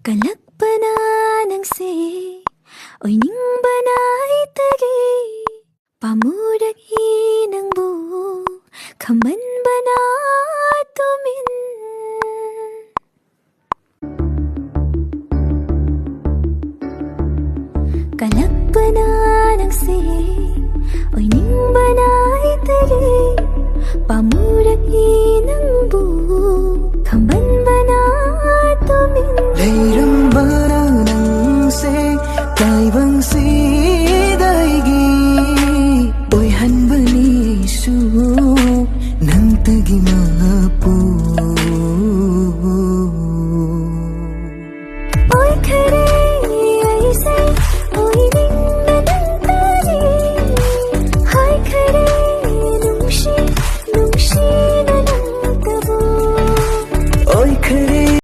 Kalakpana ng se, oy ning banay tagi, pamurag hinang bu, kaman bana tumin. Kalakpana ng se, oy ning banay tagi, pamurag hinang